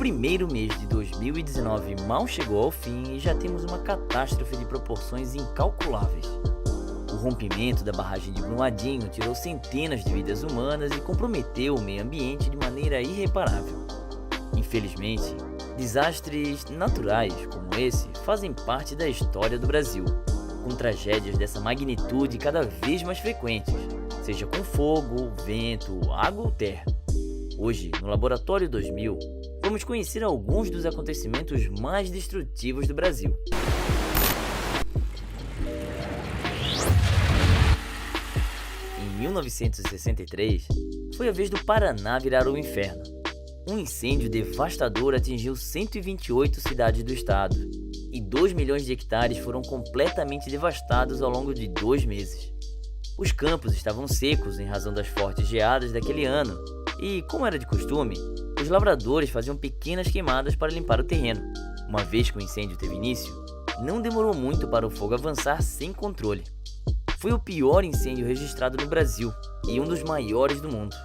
primeiro mês de 2019 mal chegou ao fim e já temos uma catástrofe de proporções incalculáveis. O rompimento da barragem de Brumadinho tirou centenas de vidas humanas e comprometeu o meio ambiente de maneira irreparável. Infelizmente, desastres naturais como esse fazem parte da história do Brasil, com tragédias dessa magnitude cada vez mais frequentes, seja com fogo, vento, água ou terra. Hoje, no Laboratório 2000, vamos conhecer alguns dos acontecimentos mais destrutivos do Brasil. Em 1963, foi a vez do Paraná virar o inferno. Um incêndio devastador atingiu 128 cidades do estado e 2 milhões de hectares foram completamente devastados ao longo de 2 meses. Os campos estavam secos em razão das fortes geadas daquele ano e, como era de costume, os lavradores faziam pequenas queimadas para limpar o terreno. Uma vez que o incêndio teve início, não demorou muito para o fogo avançar sem controle. Foi o pior incêndio registrado no Brasil e um dos maiores do mundo.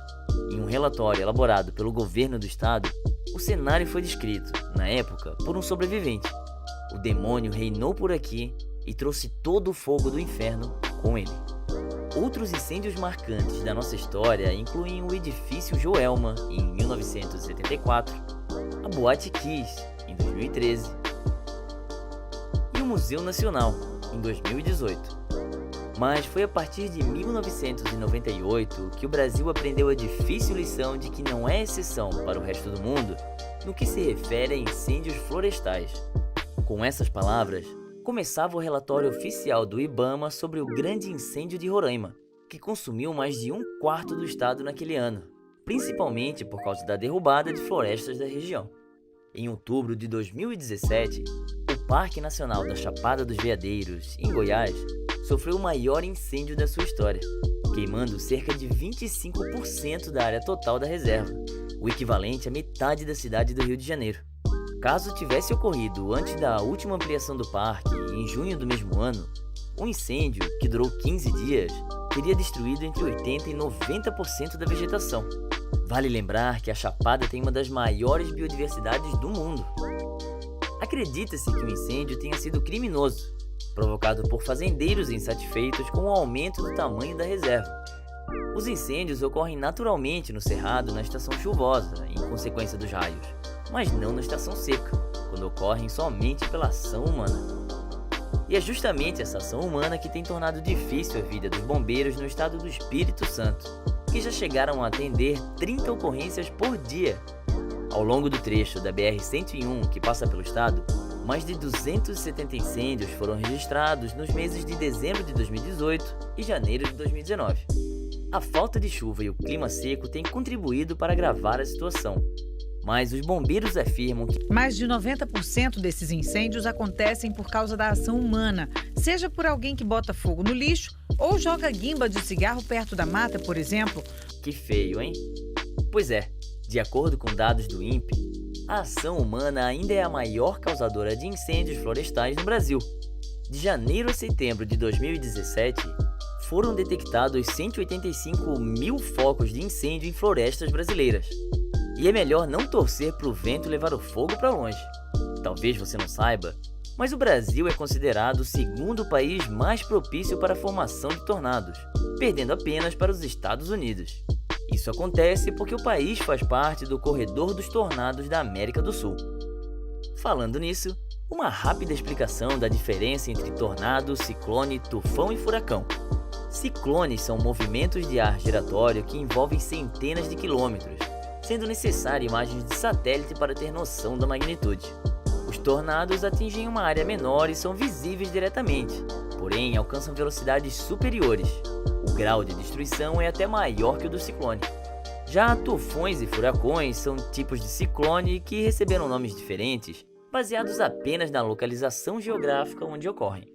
Em um relatório elaborado pelo governo do estado, o cenário foi descrito, na época, por um sobrevivente. O demônio reinou por aqui e trouxe todo o fogo do inferno com ele. Outros incêndios marcantes da nossa história incluem o edifício Joelma, em 1974, a Boate Kiss, em 2013, e o Museu Nacional, em 2018. Mas foi a partir de 1998 que o Brasil aprendeu a difícil lição de que não é exceção para o resto do mundo no que se refere a incêndios florestais. Com essas palavras, começava o relatório oficial do IBAMA sobre o grande incêndio de Roraima, que consumiu mais de 1/4 do estado naquele ano, principalmente por causa da derrubada de florestas da região. Em outubro de 2017, o Parque Nacional da Chapada dos Veadeiros, em Goiás, sofreu o maior incêndio da sua história, queimando cerca de 25% da área total da reserva, o equivalente à metade da cidade do Rio de Janeiro. Caso tivesse ocorrido antes da última ampliação do parque, em junho do mesmo ano, um incêndio, que durou 15 dias, teria destruído entre 80% e 90% da vegetação. Vale lembrar que a Chapada tem uma das maiores biodiversidades do mundo. Acredita-se que o incêndio tenha sido criminoso, provocado por fazendeiros insatisfeitos com o aumento do tamanho da reserva. Os incêndios ocorrem naturalmente no cerrado na estação chuvosa, em consequência dos raios, mas não na estação seca, quando ocorrem somente pela ação humana. E é justamente essa ação humana que tem tornado difícil a vida dos bombeiros no estado do Espírito Santo, que já chegaram a atender 30 ocorrências por dia. Ao longo do trecho da BR-101 que passa pelo estado, mais de 270 incêndios foram registrados nos meses de dezembro de 2018 e janeiro de 2019. A falta de chuva e o clima seco têm contribuído para agravar a situação. Mas os bombeiros afirmam que mais de 90% desses incêndios acontecem por causa da ação humana, seja por alguém que bota fogo no lixo ou joga guimba de cigarro perto da mata, por exemplo. Que feio, hein? Pois é, de acordo com dados do INPE, a ação humana ainda é a maior causadora de incêndios florestais no Brasil. De janeiro a setembro de 2017, foram detectados 185 mil focos de incêndio em florestas brasileiras. E é melhor não torcer para o vento levar o fogo para longe. Talvez você não saiba, mas o Brasil é considerado o segundo país mais propício para a formação de tornados, perdendo apenas para os Estados Unidos. Isso acontece porque o país faz parte do Corredor dos Tornados da América do Sul. Falando nisso, uma rápida explicação da diferença entre tornado, ciclone, tufão e furacão. Ciclones são movimentos de ar giratório que envolvem centenas de quilômetros, sendo necessária imagens de satélite para ter noção da magnitude. Os tornados atingem uma área menor e são visíveis diretamente, porém alcançam velocidades superiores. O grau de destruição é até maior que o do ciclone. Já tufões e furacões são tipos de ciclone que receberam nomes diferentes, baseados apenas na localização geográfica onde ocorrem.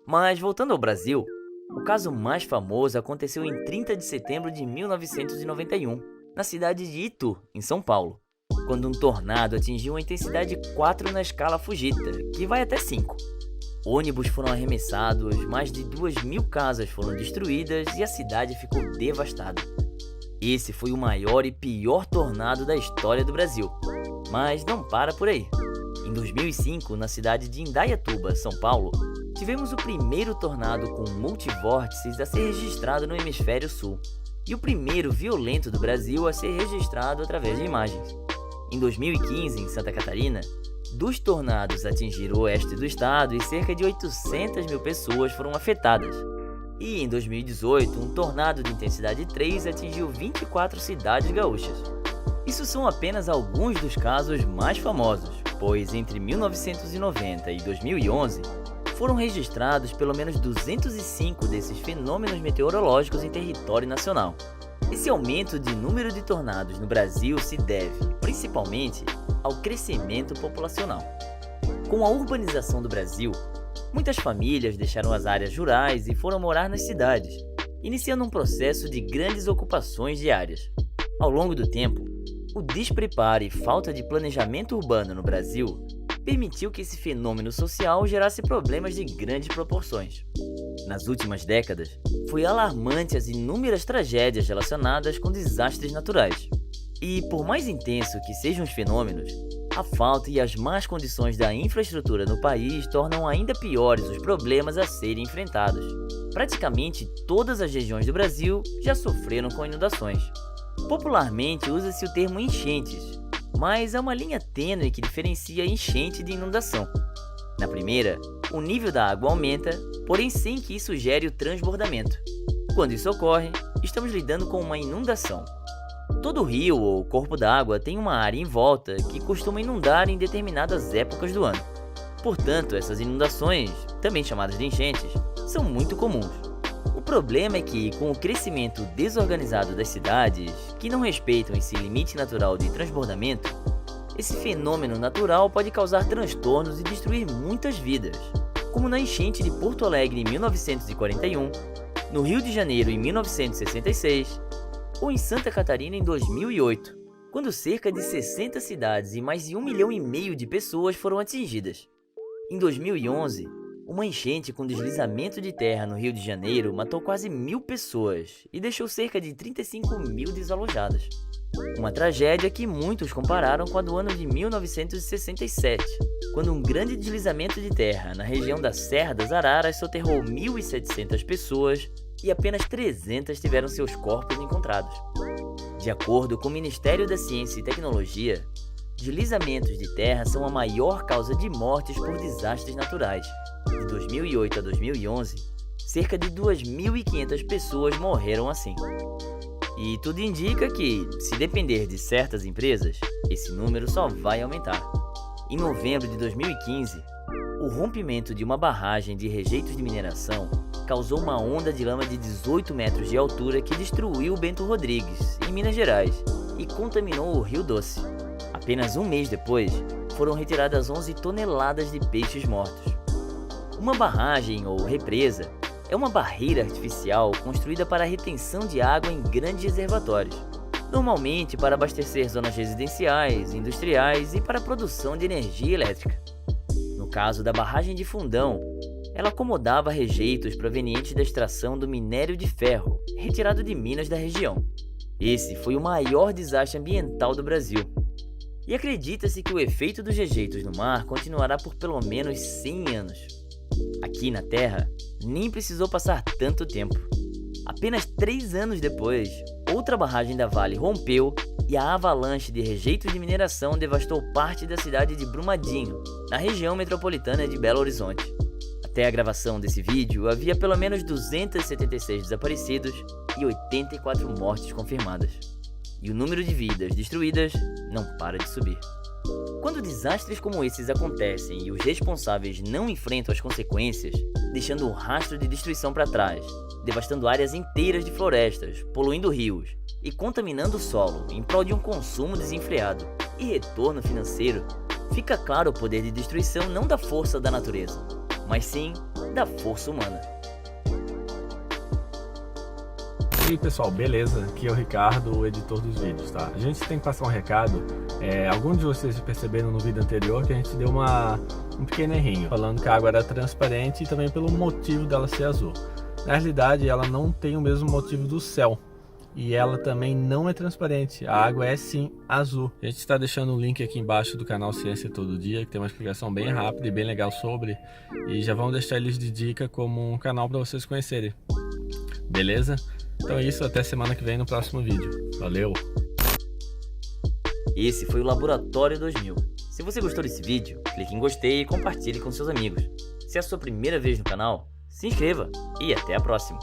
Mas voltando ao Brasil, o caso mais famoso aconteceu em 30 de setembro de 1991, na cidade de Itu, em São Paulo, quando um tornado atingiu uma intensidade 4 na escala Fujita, que vai até 5. Ônibus foram arremessados, mais de 2.000 casas foram destruídas e a cidade ficou devastada. Esse foi o maior e pior tornado da história do Brasil. Mas não para por aí. Em 2005, na cidade de Indaiatuba, São Paulo, tivemos o primeiro tornado com multivórtices a ser registrado no hemisfério sul e o primeiro violento do Brasil a ser registrado através de imagens. Em 2015, em Santa Catarina, 2 tornados atingiram o oeste do estado e cerca de 800 mil pessoas foram afetadas. E em 2018, um tornado de intensidade 3 atingiu 24 cidades gaúchas. Isso são apenas alguns dos casos mais famosos, pois entre 1990 e 2011 foram registrados pelo menos 205 desses fenômenos meteorológicos em território nacional. Esse aumento de número de tornados no Brasil se deve, principalmente, ao crescimento populacional. Com a urbanização do Brasil, muitas famílias deixaram as áreas rurais e foram morar nas cidades, iniciando um processo de grandes ocupações diárias. Ao longo do tempo, o despreparo e falta de planejamento urbano no Brasil permitiu que esse fenômeno social gerasse problemas de grandes proporções. Nas últimas décadas, foi alarmante as inúmeras tragédias relacionadas com desastres naturais. E por mais intenso que sejam os fenômenos, a falta e as más condições da infraestrutura no país tornam ainda piores os problemas a serem enfrentados. Praticamente todas as regiões do Brasil já sofreram com inundações. Popularmente usa-se o termo enchentes, mas há uma linha tênue que diferencia enchente de inundação. Na primeira, o nível da água aumenta, porém sem que isso gere o transbordamento. Quando isso ocorre, estamos lidando com uma inundação. Todo rio ou corpo d'água tem uma área em volta que costuma inundar em determinadas épocas do ano. Portanto, essas inundações, também chamadas de enchentes, são muito comuns. O problema é que, com o crescimento desorganizado das cidades, que não respeitam esse limite natural de transbordamento, esse fenômeno natural pode causar transtornos e destruir muitas vidas, como na enchente de Porto Alegre em 1941, no Rio de Janeiro em 1966, ou em Santa Catarina em 2008, quando cerca de 60 cidades e mais de 1,5 milhão de pessoas foram atingidas. Em 2011, uma enchente com deslizamento de terra no Rio de Janeiro matou quase 1.000 pessoas e deixou cerca de 35 mil desalojadas. Uma tragédia que muitos compararam com a do ano de 1967, quando um grande deslizamento de terra na região da Serra das Araras soterrou 1.700 pessoas e apenas 300 tiveram seus corpos encontrados. De acordo com o Ministério da Ciência e Tecnologia, deslizamentos de terra são a maior causa de mortes por desastres naturais. De 2008 a 2011, cerca de 2.500 pessoas morreram assim. E tudo indica que, se depender de certas empresas, esse número só vai aumentar. Em novembro de 2015, o rompimento de uma barragem de rejeitos de mineração causou uma onda de lama de 18 metros de altura que destruiu Bento Rodrigues, em Minas Gerais, e contaminou o Rio Doce. Apenas um mês depois, foram retiradas 11 toneladas de peixes mortos. Uma barragem ou represa é uma barreira artificial construída para a retenção de água em grandes reservatórios, normalmente para abastecer zonas residenciais, industriais e para a produção de energia elétrica. No caso da barragem de Fundão, ela acomodava rejeitos provenientes da extração do minério de ferro, retirado de minas da região. Esse foi o maior desastre ambiental do Brasil. E acredita-se que o efeito dos rejeitos no mar continuará por pelo menos 100 anos. Aqui na Terra, nem precisou passar tanto tempo. Apenas 3 anos depois, outra barragem da Vale rompeu e a avalanche de rejeitos de mineração devastou parte da cidade de Brumadinho, na região metropolitana de Belo Horizonte. Até a gravação desse vídeo, havia pelo menos 276 desaparecidos e 84 mortes confirmadas. E o número de vidas destruídas não para de subir. Quando desastres como esses acontecem e os responsáveis não enfrentam as consequências, deixando um rastro de destruição para trás, devastando áreas inteiras de florestas, poluindo rios e contaminando o solo em prol de um consumo desenfreado e retorno financeiro, fica claro o poder de destruição não da força da natureza, mas sim da força humana. E aí pessoal, beleza? Aqui é o Ricardo, o editor dos vídeos, tá? A gente tem que passar um recado. Alguns de vocês perceberam no vídeo anterior que a gente deu um pequeno errinho, falando que a água era transparente e também pelo motivo dela ser azul. Na realidade, ela não tem o mesmo motivo do céu. e ela também não é transparente. A água é sim azul. A gente está deixando o link aqui embaixo do canal Ciência Todo Dia, que tem uma explicação bem rápida e bem legal sobre, e já vamos deixar eles de dica como um canal para vocês conhecerem. Beleza? Então é isso, até semana que vem no próximo vídeo. Valeu! Esse foi o Laboratório 2000. Se você gostou desse vídeo, clique em gostei e compartilhe com seus amigos. Se é a sua primeira vez no canal, se inscreva e até a próxima!